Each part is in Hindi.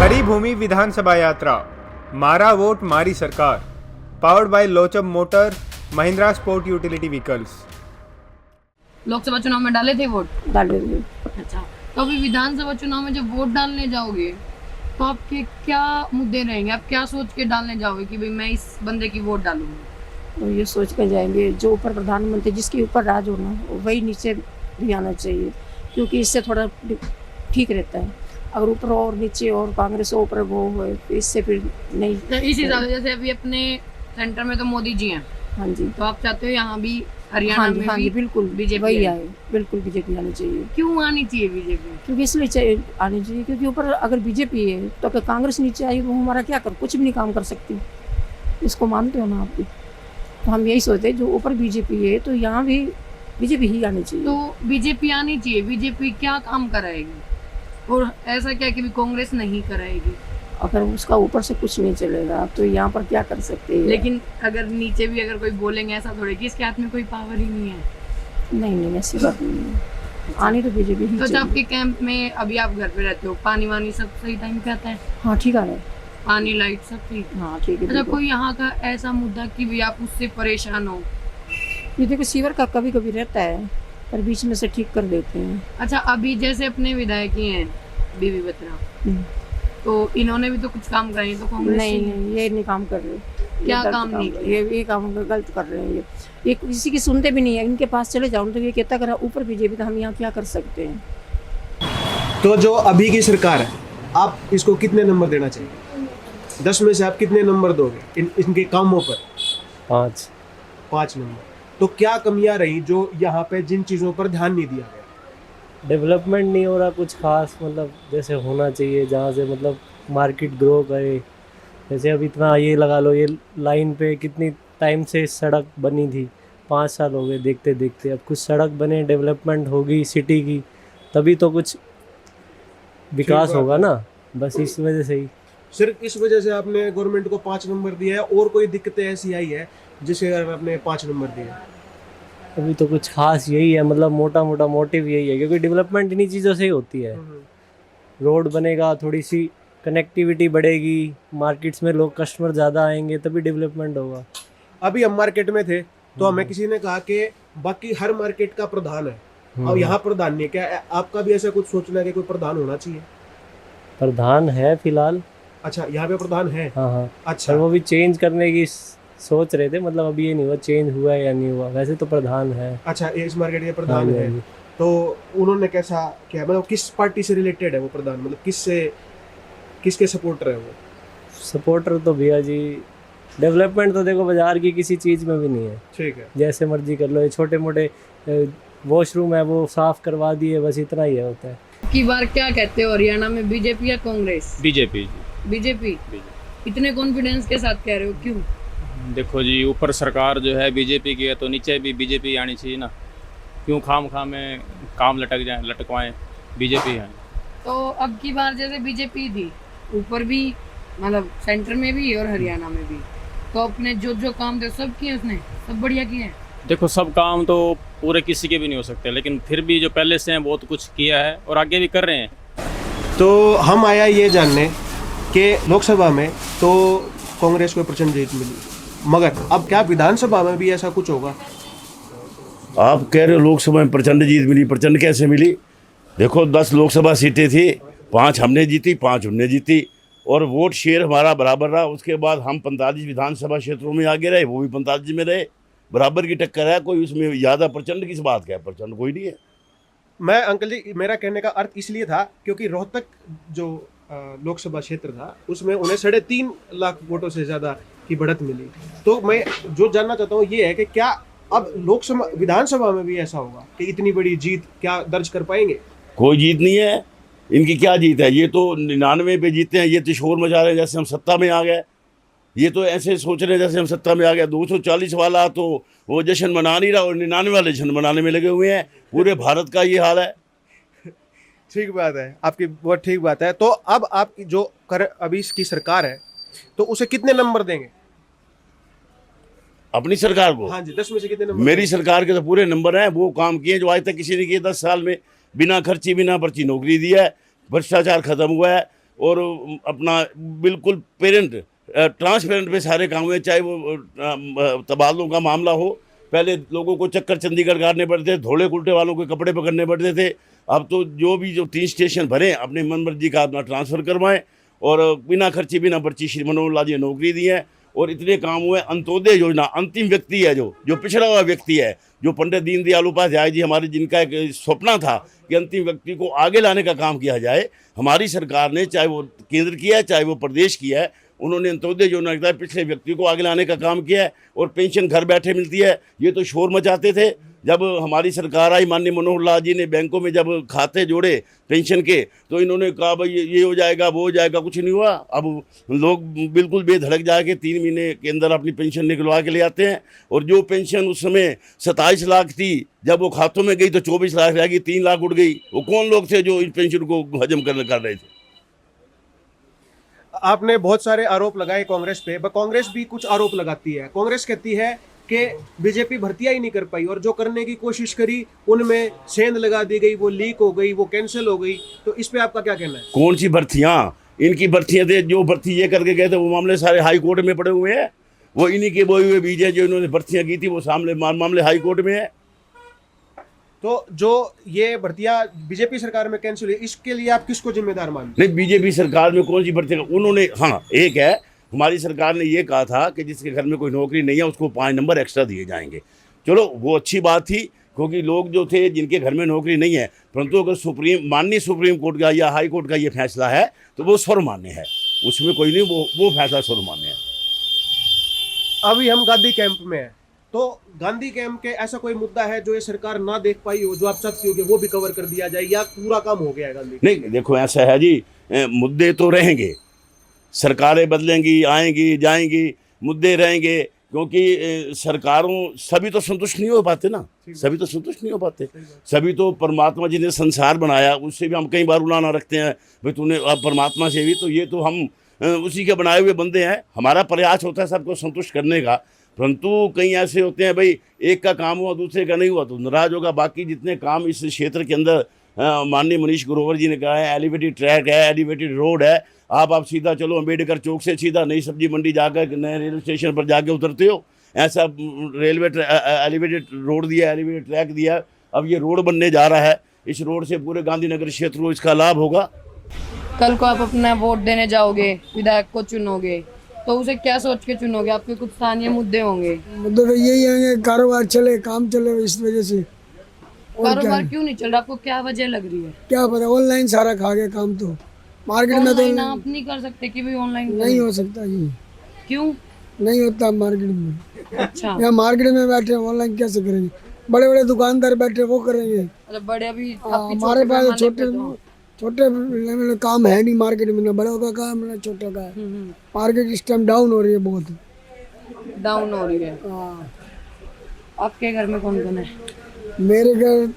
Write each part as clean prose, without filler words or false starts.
हरी भूमि विधानसभा यात्रा, मारा वोट मारी सरकार, पावर्ड बाय लोचम motor, Mahindra sport utility vehicles. Lok Sabha चुनाव में डाले थे वोट? डाले हुए। अच्छा, तो अभी विधानसभा चुनाव में जब वोट डालने जाओगे तो आपके क्या मुद्दे रहेंगे? आप क्या सोच के डालने जाओगे कि भाई मैं इस बंदे की वोट डालूंगा? तो ये सोच कर जाएंगे जो ऊपर प्रधानमंत्री जिसके ऊपर राज होना वही नीचे भी आना चाहिए, क्योंकि इससे थोड़ा ठीक रहता है। अगर ऊपर और नीचे और कांग्रेस ऊपर वो है तो इससे फिर नहीं। तो इस हिसाब से जैसे अभी अपने सेंटर में तो मोदी जी हैं, हाँ जी, तो आप चाहते हो यहाँ भी हरियाणा हाँ जी, में हाँ भी जी, बिल्कुल बीजेपी वही आए? आए, बिल्कुल बीजेपी आनी चाहिए। क्यों आनी चाहिए बीजेपी? क्योंकि इसलिए आनी चाहिए क्योंकि ऊपर अगर बीजेपी है तो अगर कांग्रेस नीचे आई वो हमारा क्या कर, कुछ भी नहीं काम कर सकती। इसको मानते हो ना आप भी? तो हम यही सोचते हैं जो ऊपर बीजेपी है तो यहाँ भी बीजेपी ही आनी चाहिए। तो बीजेपी आनी चाहिए। बीजेपी क्या काम कराएगी और ऐसा क्या कि भी कांग्रेस नहीं कराएगी? अगर उसका ऊपर से कुछ नहीं चलेगा तो यहाँ पर क्या कर सकते हैं। लेकिन अगर नीचे भी अगर कोई बोलेंगे ऐसा थोड़े कि इसके हाथ में कोई पावर ही नहीं है। नहीं ऐसी बात नहीं है, आनी तो बीजेपी ही तो जब चाहिए। आपके कैंप में अभी आप घर पे रहते हो, पानी वानी सब सही टाइम पे आता है? हाँ ठीक है, पानी लाइट सब ठीक? हाँ ठीक है। अच्छा, कोई यहाँ का ऐसा मुद्दा कि भी आप उससे परेशान हो? ये देखो सीवर का कभी कभी रहता है पर बीच में से ठीक कर देते हैं। अच्छा, अभी जैसे अपने विधायक ही हैं बीबी बत्रा, हम्म। तो इन्होंने भी तो कुछ काम कराए, तो कांग्रेस नहीं से- नहीं ये नहीं काम कर रहे। क्या ये गलत काम नहीं किया? ये काम गलत कर रहे हैं। ये किसी की सुनते भी नहीं है। इनके पास चले जाओ तो ये कहता करा ऊपर बीजेपी तो हम यहाँ क्या कर सकते हैं। तो जो अभी की सरकार है, आप इसको कितने नंबर देना चाहिए? 10 में से आप कितने नंबर दोगे इनके कामों पर? 5। 5 नंबर। तो क्या कमियां रही जो यहाँ पे जिन चीज़ों पर ध्यान नहीं दिया गया? डेवलपमेंट नहीं हो रहा कुछ खास, मतलब जैसे होना चाहिए, जहाँ से मतलब मार्केट ग्रो करे। जैसे अब इतना ये लगा लो, ये लाइन पे कितनी टाइम से सड़क बनी थी, 5 साल हो गए देखते देखते। अब कुछ सड़क बने, डेवलपमेंट होगी सिटी की, तभी तो कुछ विकास बात होगा है। ना। बस इस वजह से ही। सिर्फ इस वजह से आपने गवर्नमेंट को 5 नंबर दिया है, और कोई दिक्कतें ऐसी आई है जिसे आपने 5 नंबर दिए? अभी तो कुछ खास यही है, मतलब मोटा मोटा मोटिव यही है, क्योंकि डेवलपमेंट इन्हीं चीज़ों से ही होती है। रोड बनेगा, थोड़ी सी कनेक्टिविटी बढ़ेगी, मार्केट्स में लोग कस्टमर ज़्यादा आएंगे, तभी डेवलपमेंट होगा। अभी हम मार्केट में थे तो हमें किसी ने कहा कि बाकी हर मार्केट का प्रधान है, अब यहाँ प्रधान नहीं है। क्या आपका भी ऐसा कुछ सोचना है कि कोई प्रधान होना चाहिए? प्रधान है फिलहाल। अच्छा, यहाँ पे प्रधान है। हाँ हाँ। अच्छा, और वो भी चेंज करने की सोच रहे थे, मतलब अभी ये नहीं हुआ चेंज हुआ है या नहीं हुआ। वैसे तो प्रधान है। अच्छा, इस मार्केट के हाँ प्रधान जी, है। हाँ जी। तो उन्होंने कैसा क्या, मतलब किस पार्टी से रिलेटेड है वो प्रधान, मतलब किसके सपोर्टर है वो? सपोर्टर तो भैया जी, डेवलपमेंट तो देखो बाजार की किसी चीज़ में भी नहीं है। ठीक है। जैसे मर्जी कर लो, ये छोटे मोटे वॉशरूम है वो साफ करवा दिए, बस इतना ही है होता है। की बार क्या कहते हो, हरियाणा में बीजेपी या कांग्रेस? बीजेपी। बीजेपी। इतने कॉन्फिडेंस के साथ कह रहे हो, क्यों? देखो जी, ऊपर सरकार जो है बीजेपी की है, तो नीचे भी बीजेपी आनी चाहिए ना। क्यों खाम में काम लटकवाएं, बीजेपी है। तो अब की बार जैसे बीजेपी थी ऊपर भी, मतलब सेंटर में भी और हरियाणा में भी, तो अपने जो काम थे सब किए उसने, सब बढ़िया किए हैं। देखो, सब काम तो पूरे किसी के भी नहीं हो सकते, लेकिन फिर भी जो पहले से हैं बहुत कुछ किया है और आगे भी कर रहे हैं। तो हम आया ये जानने कि लोकसभा में तो कांग्रेस को प्रचंड जीत मिली, मगर अब क्या विधानसभा में भी ऐसा कुछ होगा? आप कह रहे हो लोकसभा में प्रचंड जीत मिली, प्रचंड कैसे मिली? देखो 10 लोकसभा सीटें थी, 5 हमने जीती, 5 उनने जीती, और वोट शेयर हमारा बराबर रहा। उसके बाद हम 45 विधानसभा क्षेत्रों में आगे रहे, वो भी 45 में रहे, बराबर की टक्कर है। कोई उसमें ज़्यादा प्रचंड किस बात का है? प्रचंड कोई नहीं है। मैं अंकल जी, मेरा कहने का अर्थ इसलिए था क्योंकि रोहतक जो लोकसभा क्षेत्र था उसमें उन्हें 3.5 लाख वोटों से ज़्यादा की बढ़त मिली। तो मैं जो जानना चाहता हूँ ये है कि क्या अब लोकसभा विधानसभा में भी ऐसा होगा कि इतनी बड़ी जीत क्या दर्ज कर पाएंगे? कोई जीत नहीं है। इनकी क्या जीत है? ये तो 99 पे जीते हैं, ये तो शोर मचा रहे हैं जैसे हम सत्ता में आ गए। ये तो ऐसे सोच रहे हैं जैसे हम सत्ता में आ गए। 240 वाला तो वो जश्न मना नहीं रहा, और 99 वाले जश्न मनाने में लगे हुए हैं। पूरे भारत का ये हाल है। ठीक बात है, आपकी बहुत ठीक बात है। तो अब आपकी जो अभी इसकी सरकार है तो उसे कितने नंबर देंगे? अपनी सरकार को? हाँ जी, 10 में से कितने नंबर? मेरी सरकार के तो पूरे नंबर हैं। वो काम किए जो आज तक किसी ने किए। 10 साल में बिना खर्ची बिना पर्ची नौकरी दी है, भ्रष्टाचार खत्म हुआ है, और अपना बिल्कुल ट्रांसपेरेंट पे सारे काम हुए, चाहे वो तबादलों का मामला हो। पहले लोगों को चक्कर चंडीगढ़ काटने पड़ते थे, धोले कुल्टे वालों के कपड़े पकड़ने पड़ते थे। अब तो जो 3 स्टेशन भरे अपने मन मर्जी का अपना ट्रांसफ़र करवाएं और बिना खर्ची बिना पर्ची श्री मनोहर लाल जी ने नौकरी दी है और इतने काम हुए। अंत्योदय योजना, अंतिम व्यक्ति है जो पिछड़ा हुआ व्यक्ति है, जो पंडित दीनदयाल उपाध्याय जी हमारे, जिनका एक सपना था कि अंतिम व्यक्ति को आगे लाने का काम किया जाए, हमारी सरकार ने, चाहे वो केंद्र किया है चाहे वो प्रदेश किया है, उन्होंने अंत्योदय योजना के तहत पिछले व्यक्ति को आगे लाने का काम किया है और पेंशन घर बैठे मिलती है। ये तो शोर मचाते थे जब हमारी सरकार आई, माननीय मनोहर लाल जी ने बैंकों में जब खाते जोड़े पेंशन के, तो इन्होंने कहा भाई ये हो जाएगा वो हो जाएगा, कुछ नहीं हुआ। अब लोग बिल्कुल बेधड़क जाके 3 महीने के अंदर अपनी पेंशन निकलवा के ले आते हैं और जो पेंशन उस समय 27 लाख थी, जब वो खातों में गई तो 24 लाख रह गई, 3 लाख उड़ गई। वो कौन लोग थे जो इन पेंशन को हजम कर रहे थे? आपने बहुत सारे आरोप लगाए कांग्रेस पे, कांग्रेस भी कुछ आरोप लगाती है। कांग्रेस कहती है कि बीजेपी भर्तियां ही नहीं कर पाई और जो करने की कोशिश करी उनमें सेंध लगा दी गई, वो लीक हो गई, वो कैंसिल हो गई। तो इस पे आपका क्या कहना है? कौन सी भर्तियां? इनकी भर्तियां थे, जो भर्ती ये करके गए थे वो मामले सारे हाई कोर्ट में पड़े हुए हैं। वो इन्हीं के बोए हुए बीज है, जो इन्होंने भर्तियां की थी वो मामले हाई कोर्ट में है। तो जो ये भर्तियां बीजेपी सरकार में कैंसिल हुई, इसके लिए आप किसको जिम्मेदार मानते नहीं, बीजेपी सरकार में कौन सी भर्ती? उन्होंने, हाँ एक है, हमारी सरकार ने ये कहा था कि जिसके घर में कोई नौकरी नहीं है उसको 5 नंबर एक्स्ट्रा दिए जाएंगे। चलो वो अच्छी बात थी, क्योंकि लोग जो थे जिनके घर में नौकरी नहीं है, परंतु अगर माननीय सुप्रीम कोर्ट का या हाई कोर्ट का ये फैसला है तो वो सर्वमान्य है, उसमें कोई नहीं, वो फैसला सर्वमान्य है। अभी हम गांधी कैंप में हैं, तो गांधी कैंप के ऐसा कोई मुद्दा है जो ये सरकार ना देख पाई हो, जो आप चाहती हो कि वो भी कवर कर दिया जाए, या पूरा काम हो गया है गांधी? नहीं, देखो ऐसा है जी, मुद्दे तो रहेंगे, सरकारें बदलेंगी, आएंगी जाएंगी, मुद्दे रहेंगे, क्योंकि सरकारों सभी तो संतुष्ट नहीं हो पाते ना, सभी तो संतुष्ट नहीं हो पाते। सभी तो परमात्मा जी ने संसार बनाया, उससे भी हम कई बार उलाना रखते हैं भाई तूने परमात्मा से भी, तो ये तो हम उसी के बनाए हुए बंदे हैं। हमारा प्रयास होता है सबको संतुष्ट करने का, परंतु कई ऐसे होते हैं भाई एक का काम हुआ दूसरे का नहीं हुआ तो नाराज होगा। बाकी जितने काम इस क्षेत्र के अंदर माननीय मनीष ग्रोवर जी ने कहा है, एलिवेटेड ट्रैक है, एलिवेटेड रोड है, आप सीधा चलो अम्बेडकर चौक से सीधा नई सब्जी मंडी जाकर नए रेलवे स्टेशन पर जाके उतरते हो, ऐसा रेलवे एलिवेटेड रोड दिया, एलिवेटेड ट्रैक दिया। अब ये रोड बनने जा रहा है, इस रोड से पूरे गांधीनगर क्षेत्र को इसका लाभ होगा। कल को आप अपना वोट देने जाओगे, विधायक को चुनोगे, तो उसे क्या सोच के चुनोगे? आपके कुछ स्थानीय मुद्दे होंगे। मुद्दे तो यही है, कारोबार चले, काम चले, इस वजह से। कारोबार क्यों नहीं चल रहा? आपको क्या वजह लग रही है? क्या पता, ऑनलाइन सारा खा गया काम। तो मार्केट में तो आप नहीं कर सकते कि भाई ऑनलाइन नहीं हो सकता जी। क्यों नहीं होता मार्केट में? अच्छा, यहाँ मार्केट में बैठे ऑनलाइन कैसे करेंगे? बड़े बड़े दुकानदार बैठे वो करेंगे। मतलब बड़े अभी हमारे पास छोटे लेवल काम है नहीं मार्केट में, ना बड़ों का काम ना छोटों का है। मार्केट इस टाइम डाउन हो रही है, बहुत डाउन हो रही है। आपके घर में कौन कौन है? मेरे घर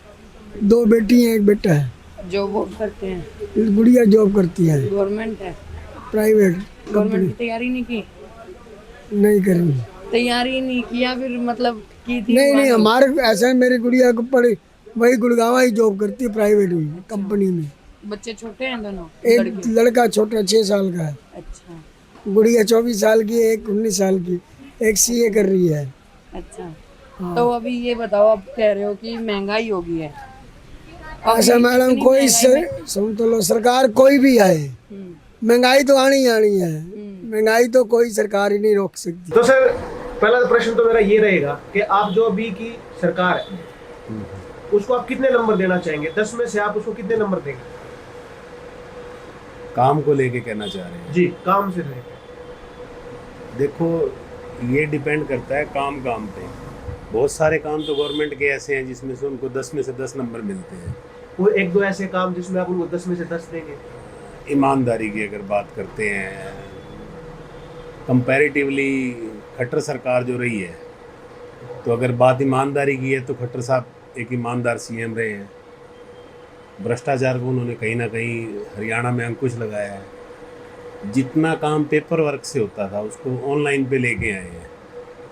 2 बेटी हैं, 1 बेटा है। जो वोट करते हैं? गुड़िया जॉब करती है, गवर्नमेंट है, प्राइवेट। गवर्नमेंट की तैयारी नहीं की? नहीं करी, तैयारी नहीं किया, फिर मतलब की थी? नहीं, हमारे ऐसा है, मेरी गुड़िया को पढ़ी वही गुड़गांव ही जॉब करती है, प्राइवेट में कंपनी में। बच्चे छोटे हैं दोनों? एक लड़का छोटा 6 साल का है, अच्छा। गुड़िया 24 साल की है, एक 19 साल की, एक सीए कर रही है। अच्छा, तो अभी ये बताओ, आप कह रहे हो कि महंगाई हो गई है। अच्छा मैडम, कोई सुन तो लो, सरकार कोई भी आए, महंगाई तो आनी ही आनी है। महंगाई तो कोई सरकार ही नहीं रोक सकती। तो सर पहला प्रश्न तो मेरा ये रहेगा कि आप जो अभी की सरकार है उसको आप कितने नंबर देना चाहेंगे? 10 में से आप उसको कितने नंबर देंगे? काम को लेके कहना चाह रहे हैं जी, काम से लेके। देखो ये डिपेंड करता है काम पे। बहुत सारे काम तो गवर्नमेंट के ऐसे हैं जिसमें से उनको 10 में से 10 नंबर मिलते हैं। वो 1-2 ऐसे काम जिसमें आप उनको 10 में से 10 देंगे? ईमानदारी की अगर बात करते हैं, कंपैरेटिवली खट्टर सरकार जो रही है, तो अगर बात ईमानदारी की है तो खट्टर साहब एक ईमानदार सीएम रहे हैं। भ्रष्टाचार को उन्होंने कहीं ना कहीं हरियाणा में अंकुश लगाया है। जितना काम पेपर वर्क से होता था उसको ऑनलाइन पे लेके आए हैं।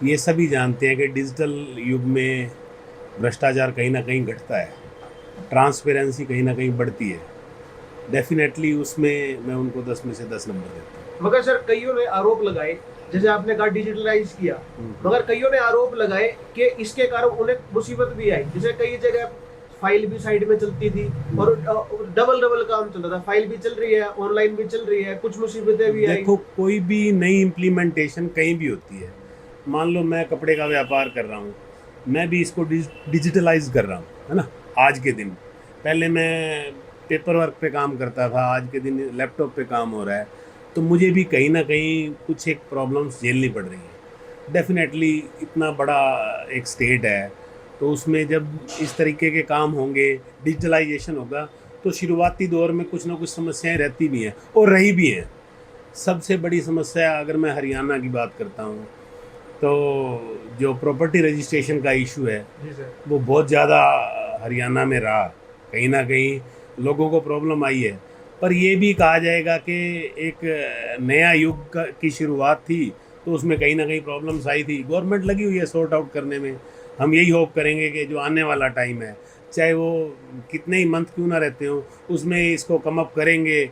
ये सभी जानते हैं कि डिजिटल युग में भ्रष्टाचार कहीं ना कहीं घटता है, ट्रांसपेरेंसी कहीं ना कहीं बढ़ती है। डेफिनेटली उसमें मैं उनको 10 में से 10 नंबर देता हूँ। मगर सर कईयों ने आरोप लगाए, जैसे आपने कहा डिजिटलाइज किया, मगर कईयों ने आरोप लगाए कि इसके कारण उन्हें मुसीबत भी आई। जैसे कई जगह फाइल भी साइड में चलती थी और डबल काम चल रहा था, फाइल भी चल रही है, ऑनलाइन भी चल रही है, कुछ मुसीबतें भी आई। देखो, कोई भी नई इम्प्लीमेंटेशन कहीं भी होती है। मान लो मैं कपड़े का व्यापार कर रहा हूँ, मैं भी इसको डिजिटलाइज कर रहा हूँ, है ना। आज के दिन, पहले मैं पेपर वर्क पे काम करता था, आज के दिन लैपटॉप पे काम हो रहा है, तो मुझे भी कहीं ना कहीं कुछ एक प्रॉब्लम्स झेलनी पड़ रही है। डेफिनेटली इतना बड़ा एक स्टेट है, तो उसमें जब इस तरीके के काम होंगे, डिजिटलाइजेशन होगा, तो शुरुआती दौर में कुछ ना कुछ समस्याएं रहती भी हैं और रही भी हैं। सबसे बड़ी समस्या अगर मैं हरियाणा की बात करता हूँ, तो जो प्रॉपर्टी रजिस्ट्रेशन का इशू है वो बहुत ज़्यादा हरियाणा में रहा। कहीं ना कहीं लोगों को प्रॉब्लम आई है, पर ये भी कहा जाएगा कि एक नया युग की शुरुआत थी, तो उसमें कहीं ना कहीं प्रॉब्लम्स आई थी। गवर्नमेंट लगी हुई है सॉर्ट आउट करने में। हम यही होप करेंगे कि जो आने वाला टाइम है, चाहे वो कितने ही मंथ क्यों ना रहते हो, उसमें इसको कम अप करेंगे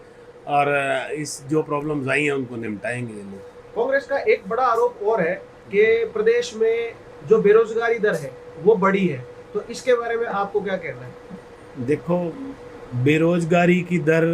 और इस जो प्रॉब्लम्स आई हैं उनको निपटाएंगे ये लोग। कांग्रेस का एक बड़ा आरोप और है कि प्रदेश में जो बेरोजगारी दर है वो बढ़ी है, तो इसके बारे में आपको क्या कहना है? देखो, बेरोजगारी की दर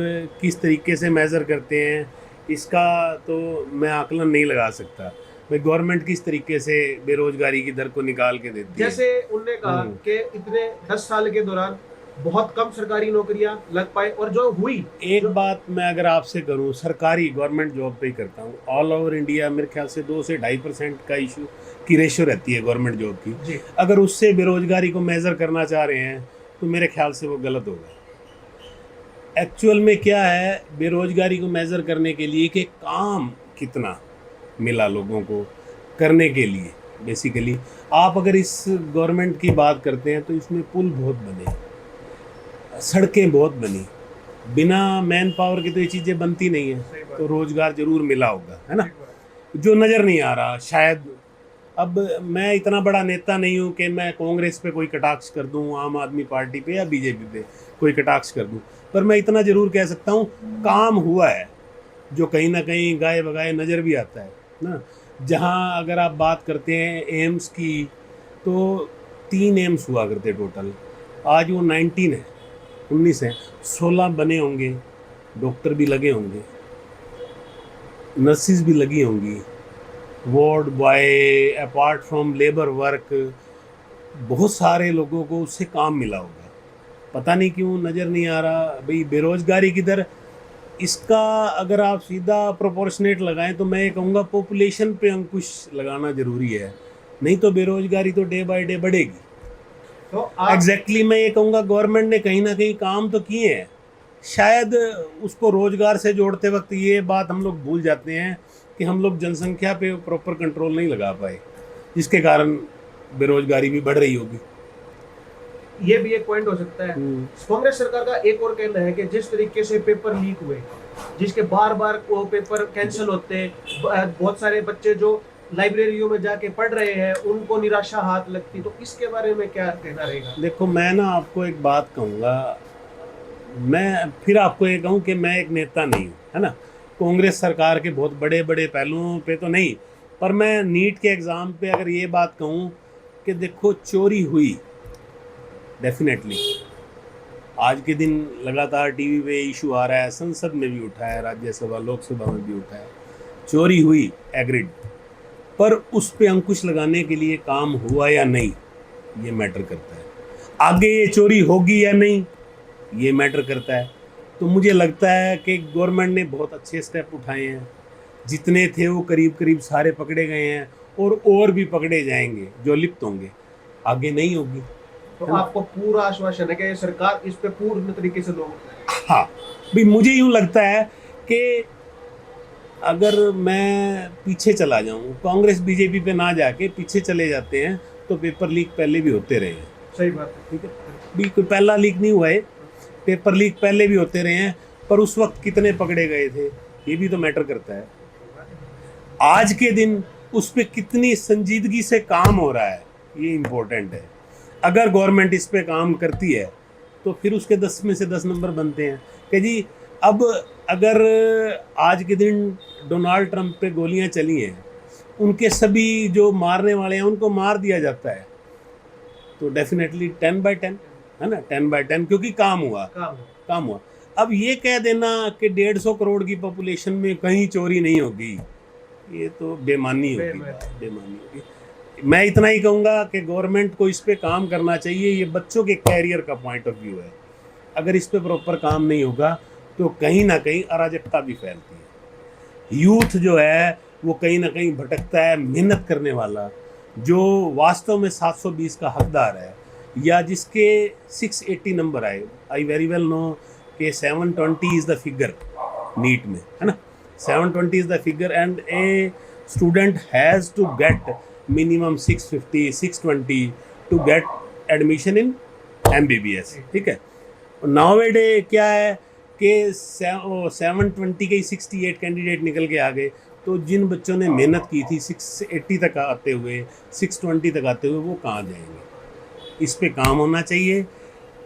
किस तरीके से मेज़र करते हैं इसका तो मैं आकलन नहीं लगा सकता। भाई गवर्नमेंट किस तरीके से बेरोजगारी की दर को निकाल के देती है। जैसे उनने कहा कि इतने 10 साल के दौरान बहुत कम सरकारी नौकरियां लग पाई, और जो हुई, एक बात मैं अगर आपसे करूं, सरकारी गवर्नमेंट जॉब पे ही करता हूं, ऑल ओवर इंडिया मेरे ख्याल से 2 से 2.5% का इशू की रेशो रहती है गवर्नमेंट जॉब की। अगर उससे बेरोजगारी को मेज़र करना चाह रहे हैं तो मेरे ख्याल से वो गलत होगा। एक्चुअल में क्या है, बेरोजगारी को मेज़र करने के लिए कि काम कितना मिला लोगों को करने के लिए। बेसिकली आप अगर इस गवर्नमेंट की बात करते हैं तो इसमें पुल बहुत बने, सड़कें बहुत बनी, बिना मैन पावर की तो ये चीज़ें बनती नहीं है, तो रोज़गार ज़रूर मिला होगा, है ना, जो नज़र नहीं आ रहा शायद। अब मैं इतना बड़ा नेता नहीं हूँ कि मैं कांग्रेस पे कोई कटाक्ष कर दूँ, आम आदमी पार्टी पे या बीजेपी पे कोई कटाक्ष कर दूँ, पर मैं इतना ज़रूर कह सकता हूँ काम हुआ है जो कहीं ना कहीं गाए बगाए नज़र भी आता है ना। जहाँ अगर आप बात करते हैं एम्स की, तो 3 एम्स हुआ करते टोटल, आज वो 19 है, 16 बने होंगे, डॉक्टर भी लगे होंगे, नर्सिस भी लगी होंगी, ward boy, apart from labour work, बहुत सारे लोगों को उससे काम मिला होगा। पता नहीं क्यों नज़र नहीं आ रहा। भाई बेरोजगारी की दर, इसका अगर आप सीधा प्रोपोर्शनेट लगाएं तो मैं ये कहूँगा पॉपुलेशन पे अंकुश लगाना ज़रूरी है, नहीं तो बेरोजगारी तो डे बाय डे बढ़ेगी। तो एग्जैक्टली मैं ये कहूँगा गवर्नमेंट ने कहीं ना कहीं काम तो किए हैं, शायद उसको रोजगार से जोड़ते वक्त ये बात हम लोग भूल जाते हैं कि हम लोग जनसंख्या पे प्रॉपर कंट्रोल नहीं लगा पाए, जिसके कारण बेरोजगारी भी बढ़ रही होगी। ये भी एक पॉइंट हो सकता है। कांग्रेस सरकार का एक और कहना है कि जिस तरीके से पेपर लीक हुए, जिसके बार बार वो पेपर कैंसिल होते, बहुत सारे बच्चे जो लाइब्रेरियों में जाके पढ़ रहे हैं उनको निराशा हाथ लगती, तो इसके बारे में क्या कहना रहेगा? देखो, मैं ना आपको एक बात कहूँगा, मैं फिर आपको ये कहूँ कि मैं एक नेता नहीं हूँ, है ना, कांग्रेस सरकार के बहुत बड़े बड़े पहलुओं पे तो नहीं, पर मैं नीट के एग्ज़ाम पे अगर ये बात कहूँ कि देखो चोरी हुई, डेफिनेटली आज के दिन लगातार टीवी पे इशू आ रहा है, संसद में भी उठा है, राज्यसभा लोकसभा में भी उठा है, चोरी हुई, एग्रीड, पर उस पे अंकुश लगाने के लिए काम हुआ या नहीं ये मैटर करता है। आगे ये चोरी होगी या नहीं ये मैटर करता है। तो मुझे लगता है कि गवर्नमेंट ने बहुत अच्छे स्टेप उठाए हैं, जितने थे वो करीब करीब सारे पकड़े गए हैं और भी पकड़े जाएंगे जो लिप्त होंगे, आगे नहीं होगी। तो आपको पूरा आश्वासन है कि ये सरकार इस पे पूर्ण तरीके से लोग? हाँ भाई, मुझे यूँ लगता है कि अगर मैं पीछे चला जाऊँ, कांग्रेस बीजेपी पे ना जाके पीछे चले जाते हैं, तो पेपर लीक पहले भी होते रहे हैं। सही बात है, ठीक है, भी कोई पहला लीक नहीं हुआ है, पेपर लीक पहले भी होते रहे हैं, पर उस वक्त कितने पकड़े गए थे ये भी तो मैटर करता है। आज के दिन उस पर कितनी संजीदगी से काम हो रहा है ये इम्पोर्टेंट है। अगर गवर्नमेंट इस पे काम करती है तो फिर उसके 10 में से 10 नंबर बनते हैं कि जी अब अगर आज के दिन डोनाल्ड ट्रंप पे गोलियां चली हैं, उनके सभी जो मारने वाले हैं उनको मार दिया जाता है, तो डेफिनेटली 10/10 है ना, 10/10, क्योंकि काम हुआ। अब ये कह देना कि 150 करोड़ की पॉपुलेशन में कहीं चोरी नहीं होगी, ये तो बेमानी होगी। मैं इतना ही कहूँगा कि गवर्नमेंट को इस पे काम करना चाहिए। ये बच्चों के कैरियर का पॉइंट ऑफ व्यू है, अगर इस पे प्रॉपर काम नहीं होगा तो कहीं ना कहीं अराजकता भी फैलती है। यूथ जो है वो कहीं ना कहीं भटकता है। मेहनत करने वाला जो वास्तव में 720 का हकदार है, या जिसके 680 नंबर आए, आई वेरी वेल नो कि 720 इज़ द फिगर नीट में, है ना, 720 is the figure, and a student has to get minimum 650 620 to get admission in MBBS, ठीक है। नाउअडे क्या है कि 720 के 68 कैंडिडेट निकल के आ गए, तो जिन बच्चों ने मेहनत की थी 680 तक आते हुए, 620 तक आते हुए, वो कहाँ जाएंगे। इस पे काम होना चाहिए,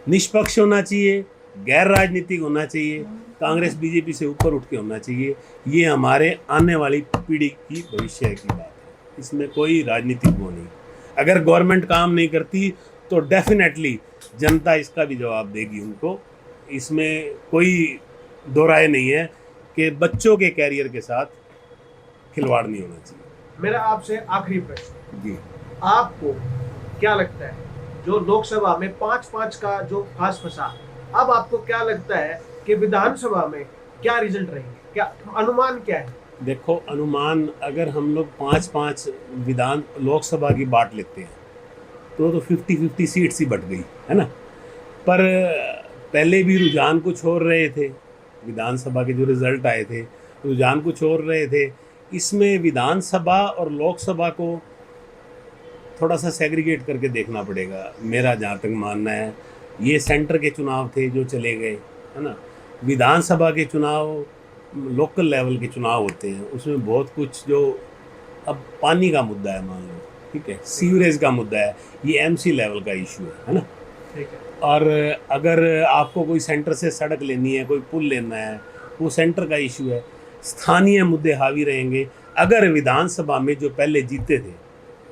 निष्पक्ष होना चाहिए, गैर राजनीतिक होना चाहिए, कांग्रेस बीजेपी से ऊपर उठ के होना चाहिए। ये हमारे आने वाली पीढ़ी की भविष्य की बात है, इसमें कोई राजनीतिक वो नहीं। अगर गवर्नमेंट काम नहीं करती तो डेफिनेटली जनता इसका भी जवाब देगी उनको। इसमें कोई दो राय नहीं है कि बच्चों के कैरियर के साथ खिलवाड़ नहीं होना चाहिए। मेरा आपसे आखिरी प्रश्न जी, आपको क्या लगता है, जो लोकसभा में 5-5 का जो फांस फंसा, अब आपको क्या लगता है कि विधानसभा में क्या रिजल्ट रहेंगे, क्या अनुमान क्या है? देखो, अनुमान अगर हम लोग 5-5 विधान लोकसभा की बांट लेते हैं तो 50-50 सीट्स ही बट गई, है ना। पर पहले भी रुझान कुछ और रहे थे, विधानसभा के जो रिजल्ट आए थे रुझान कुछ और रहे थे। इसमें विधानसभा और लोकसभा को थोड़ा सा सेग्रीगेट करके देखना पड़ेगा, मेरा जहाँ तक मानना है। ये सेंटर के चुनाव थे जो चले गए, है ना। विधानसभा के चुनाव लोकल लेवल के चुनाव होते हैं, उसमें बहुत कुछ जो अब पानी का मुद्दा है, मान लो, ठीक है, सीवरेज का मुद्दा है, ये MC लेवल का इशू है ना। ठीक है। और अगर आपको कोई सेंटर से सड़क लेनी है, कोई पुल लेना है, वो सेंटर का इशू है। स्थानीय मुद्दे हावी रहेंगे। अगर विधानसभा में जो पहले जीते थे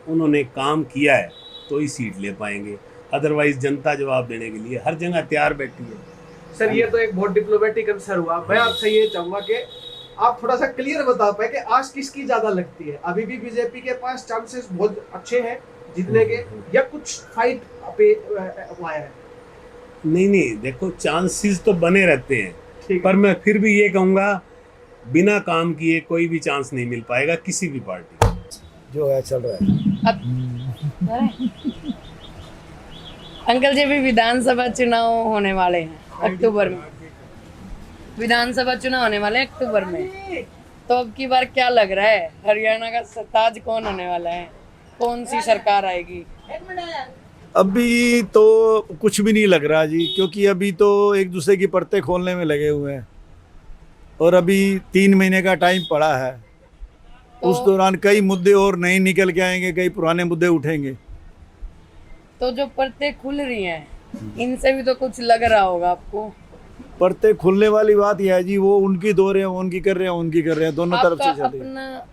उन्होंने काम किया है तो ही सीट ले पाएंगे, अदरवाइज जनता जवाब देने के लिए हर जगह तैयार बैठी है। सर, ये तो एक बहुत डिप्लोमेटिक आंसर हुआ। मैं आपसे ये चाहूंगा कि आप थोड़ा सा क्लियर बता पाए कि आज किसकी ज्यादा लगती है। अभी भी बीजेपी के पास चांसेस बहुत अच्छे हैं जीतने के, या कुछ फाइट पे हुआ है? नहीं, देखो, चांसेस तो बने रहते हैं, पर मैं फिर भी ये कहूँगा बिना काम किए कोई भी चांस नहीं मिल पाएगा किसी भी पार्टी को। जो है चल रहा है। अंकल जी, भी विधानसभा चुनाव होने वाले हैं अक्टूबर में, विधानसभा चुनाव होने वाले हैं अक्टूबर में, तो अब की बार क्या लग रहा है, हरियाणा का ताज कौन होने वाला है, कौन सी सरकार आएगी? अभी तो कुछ भी नहीं लग रहा जी, क्योंकि अभी तो एक दूसरे की परतें खोलने में लगे हुए हैं और अभी 3 महीने का टाइम पड़ा है। उस दौरान कई मुद्दे और नए निकल के आएंगे, कई पुराने मुद्दे उठेंगे। तो जो परतें खुल रही हैं, इनसे भी तो कुछ लग रहा होगा आपको। परतें खुलने वाली बात यह है जी, वो उनकी दो रहे हैं, उनकी कर रहे हैं, उनकी कर रहे हैं, दोनों तरफ से चल रही है। अपना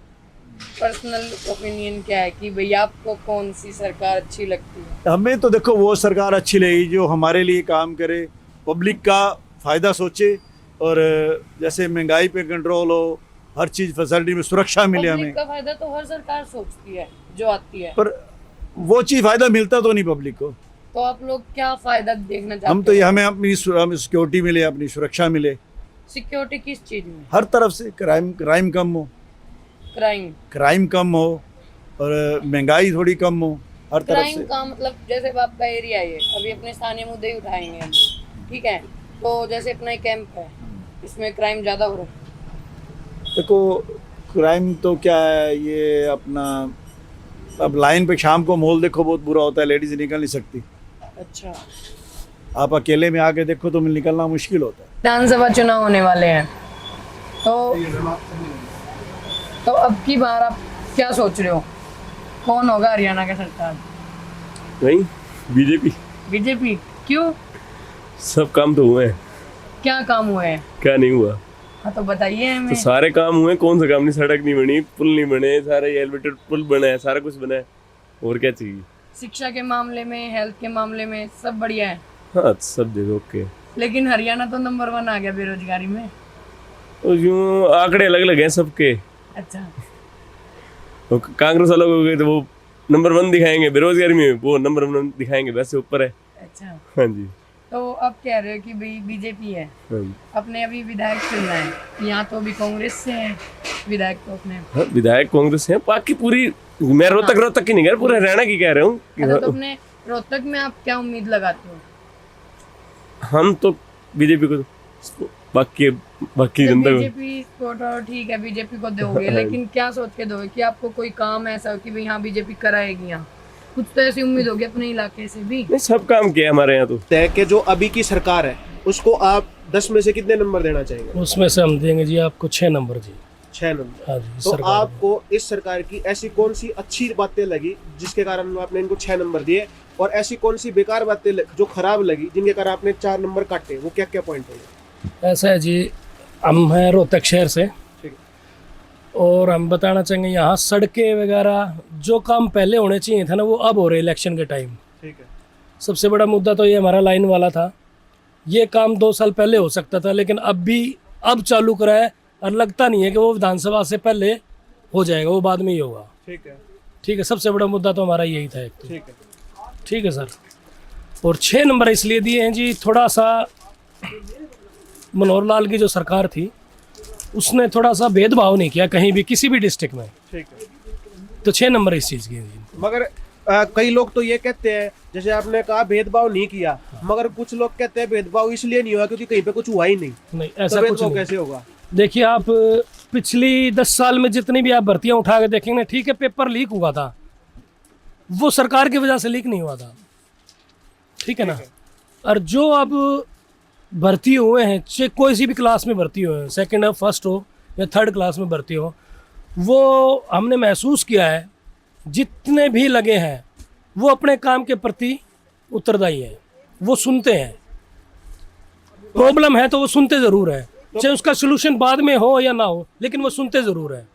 पर्सनल ओपिनियन क्या है कि भैया आपको कौन सी सरकार अच्छी लगती है? हमें तो देखो वो सरकार अच्छी लगी जो हमारे लिए काम करे, पब्लिक का फ़ायदा सोचे, और जैसे महंगाई पे कंट्रोल हो, हर चीज़ फैसिलिटी में सुरक्षा मिले हमें। पब्लिक का फायदा तो हर सरकार सोचती है जो आती है, पर वो चीज़ फ़ायदा मिलता तो नहीं पब्लिक को। तो आप लोग क्या फायदा देखना चाहते हम तो ये हमें अपनी सिक्योरिटी मिले, अपनी सुरक्षा मिले, सिक्योरिटी किस चीज में? हर तरफ से। क्राइम कम हो, क्राइम कम हो, और महंगाई थोड़ी कम हो, हर तरफ से। क्राइम का मतलब जैसे आपका एरिया है, अभी अपने स्थानीय मुद्दे ही उठाएंगे हम, ठीक है, तो जैसे अपना कैंप है, इसमें क्राइम ज़्यादा हो रहा है। देखो, क्राइम तो क्या है, ये अपना अब लाइन पे शाम को माहौल देखो, बहुत बुरा होता है, लेडीज निकल नहीं सकती। अच्छा, आप अकेले में आके देखो तो निकलना मुश्किल होता है। विधानसभा चुनाव होने वाले हैं, तो अब की बार आप क्या सोच रहे हो, कौन होगा हरियाणा का सरकार? नहीं, बीजेपी। बीजेपी क्यों? सब काम तो हुए हैं। क्या काम हुए हैं? क्या नहीं हुआ? हाँ तो बताइए हमें। तो सारे काम हुए, कौन सा काम नहीं? सड़क नहीं बनी, पुल नहीं बने, सारे एलिवेटेड पुल बने हैं, सारा कुछ बना है, और क्या चाहिए? शिक्षा के मामले में, हेल्थ के मामले में सब बढ़िया है। हाँ सब देखो ओके। लेकिन हरियाणा तो नंबर 1 आ गया बेरोजगारी में। तो यूँ आंकड़े अलग अलग हैं सबके। अच्छा, तो कांग्रेस वालों को गए तो वो नंबर 1 दिखाएंगे, बेरोजगारी में वो नंबर 1 दिखाएंगे, वैसे ऊपर है। अच्छा। हाँ जी। तो अब कह रहे हो कि भाई बीजेपी है, हाँ जी। अपने अभी विधायक चुनना है, यहाँ तो अभी कांग्रेस से है विधायक तो अपने। हाँ विधायक कांग्रेस है, बाकी पूरी मैं रोहतक की नहीं कह रहा, पूरे हरियाणा की कह रहा हूँ। अच्छा, तो अपने रोहतक में आप क्या उम्मीद लगाते हो? हम तो बीजेपी को, बाकी जनता को। बीजेपी को तो ठीक है, बीजेपी को दोगे, लेकिन क्या सोच के दोगे कि आपको कोई काम ऐसा हो कि भाई हाँ बीजेपी कराएगी? यहाँ कुछ तो ऐसी उम्मीद होगी अपने इलाके से भी। नहीं सब काम किया हमारे यहाँ तो। तय कि जो अभी की सरकार है उसको आप 10 में से कितने नंबर देना चाहेंगे? उसमें से हम देंगे जी आपको 6 नंबर जी। 6 नंबर। हाँ जी। तो सरकार आपको इस सरकार की ऐसी कौन सी अच्छी बातें लगी जिसके कारण आपने इनको 6 नंबर दिए, और ऐसी कौन सी बेकार बातें जो खराब लगी जिनके कारण आपने 4 नंबर काटे, वो क्या क्या पॉइंट है? ऐसा है जी, हम हैं रोहतक शहर से, ठीक है। और हम बताना चाहेंगे यहाँ सड़कें वगैरह जो काम पहले होने चाहिए था ना, वो अब हो रहे इलेक्शन के टाइम। ठीक है। सबसे बड़ा मुद्दा तो ये हमारा लाइन वाला था, ये काम 2 साल पहले हो सकता था, लेकिन अब चालू करा है, और लगता नहीं है कि वो विधानसभा से पहले हो जाएगा, वो बाद में ही होगा। ठीक है। ठीक है, सबसे बड़ा मुद्दा तो हमारा यही था एक तो। ठीक है। ठीक है सर। और 6 नंबर इसलिए दिए हैं जी, थोड़ा सा मनोहर लाल की जो सरकार थी उसने थोड़ा सा भेदभाव नहीं किया कहीं भी, किसी भी डिस्ट्रिक्ट में। ठीक है। तो 6 नंबर इस चीज़ की। मगर कई लोग तो ये कहते हैं, जैसे आपने कहा भेदभाव नहीं किया, मगर कुछ लोग कहते हैं भेदभाव इसलिए नहीं हुआ क्योंकि कहीं पे कुछ हुआ ही नहीं। नहीं, तो ऐसा कुछ भेदभाव नहीं। कैसे होगा? देखिए आप पिछली 10 साल में जितनी भी आप भर्तियां उठा के देखेंगे, ठीक है पेपर लीक हुआ था, वो सरकार की वजह से लीक नहीं हुआ था, ठीक है ना। और जो अब भर्ती हुए हैं, चाहे कोई सी भी क्लास में भर्ती हुए हैं, 2nd हो, 1st हो या 3rd क्लास में भर्ती हो, वो हमने महसूस किया है जितने भी लगे हैं वो अपने काम के प्रति उत्तरदायी हैं, वो सुनते हैं। प्रॉब्लम है तो वो सुनते ज़रूर है, चाहे उसका सोल्यूशन बाद में हो या ना हो, लेकिन वो सुनते ज़रूर है।